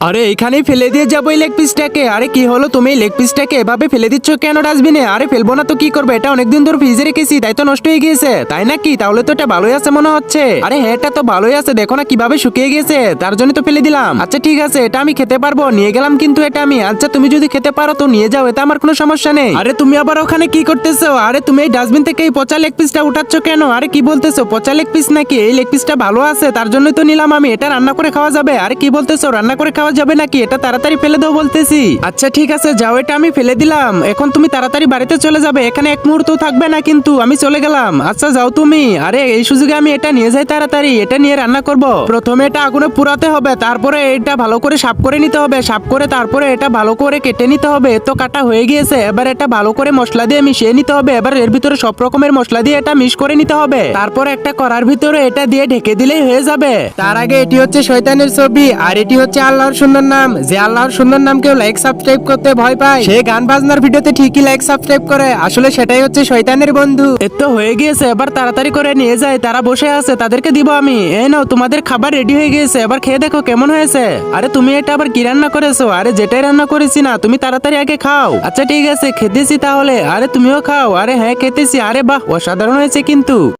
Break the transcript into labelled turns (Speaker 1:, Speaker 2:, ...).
Speaker 1: আরে এখানেই ফেলে দিয়ে যাবো এই লেগ পিসটাকে। আরে কি হলো, তুমি এই লেগ পিসটাকে এভাবে ফেলে দিচ্ছ কেন ডাস্টবিনে? আরে ফেলবো না তো কি করবে, এটা অনেকদিন ধরে ফ্রিজে রেখেছি, তাই তো নষ্ট হয়ে গিয়েছে, তাই নাকি? তাহলে তো এটা ভালোই আছে মনে হচ্ছে। আরে হ্যাঁ, এটা তো ভালোই আছে, দেখো না কিভাবে শুকিয়ে গেছে, তার জন্য তো ফেলে দিলাম। আচ্ছা ঠিক আছে, এটা আমি খেতে পারবো, নিয়ে গেলাম কিন্তু এটা আমি। আচ্ছা তুমি যদি খেতে পারো তো নিয়ে যাও, এটা আমার কোনো সমস্যা নেই। আরে তুমি আবার ওখানে কি করতেছো? আরে তুমি এই ডাস্টবিন থেকে এই পচা লেগ পিসটা উঠাচ্ছ কেন? আরে কি বলতেছো, পচা লেগ পিস নাকি? এই লেগ পিসটা ভালো আছে, তার জন্যই তো নিলাম আমি। এটা রান্না করে খাওয়া যাবে? আরে কি বলতেছো, রান্না করে খাওয়া যাবে নাকি? এটা তাড়াতাড়ি ফেলে দাও বলতেছি। আচ্ছা ঠিক আছে যাও, এটা আমি ফেলে দিলাম, এখন তুমি তাড়াতাড়ি বাড়িতে চলে যাবে, এখানে এক মুহূর্ত থাকবে না কিন্তু, আমি চলে গেলাম। আচ্ছা যাও তুমি। আরে এই সুযোগে আমি এটা নিয়ে যাই, তাড়াতাড়ি এটা নিয়ে রান্না করব। প্রথমে এটা আগুনে পুরাতে হবে, তারপরে এটা ভালো করে সাফ করে নিতে হবে, সাফ করে তারপরে এটা ভালো করে কেটে নিতে হবে। তো কাটা হয়ে গিয়েছে, এবার এটা ভালো করে মশলা দিয়ে মিশিয়ে নিতে হবে। এবার এর ভিতরে সব রকমের মশলা দিয়ে এটা মিক্স করে নিতে হবে, তারপর একটা কড়ার ভিতরে এটা দিয়ে ঢেকে দিলেই হয়ে যাবে। তার আগে এটি হচ্ছে শয়তানের ছবি, আর এটি হচ্ছে আল্লাহর সুন্দর নাম। যে আল্লাহর সুন্দর নাম কেউ লাইক সাবস্ক্রাইব করতে ভয় পায়, সে গান বাজনার ভিডিওতে ঠিকই লাইক সাবস্ক্রাইব করে, আসলে সেটাই হচ্ছে শয়তানের বন্ধু। এর তো হয়ে গিয়েছে, এবার তাড়াতাড়ি করে নিয়ে যায়, তারা বসে আছে, তাদেরকে দিব আমি। এই নাও তোমাদের খাবার রেডি হয়ে গিয়েছে, এবার খেয়ে দেখো কেমন হয়েছে। আরে তুমি এটা আবার কি রান্না করেছো? আরে যেটাই রান্না করেছি না, তুমি তাড়াতাড়ি আগে খাও। আচ্ছা ঠিক আছে খেতেছি তাহলে, আরে তুমিও খাও। আরে হ্যাঁ খেতেছি। আরে বাহ, অসাধারণ হয়েছে কিন্তু।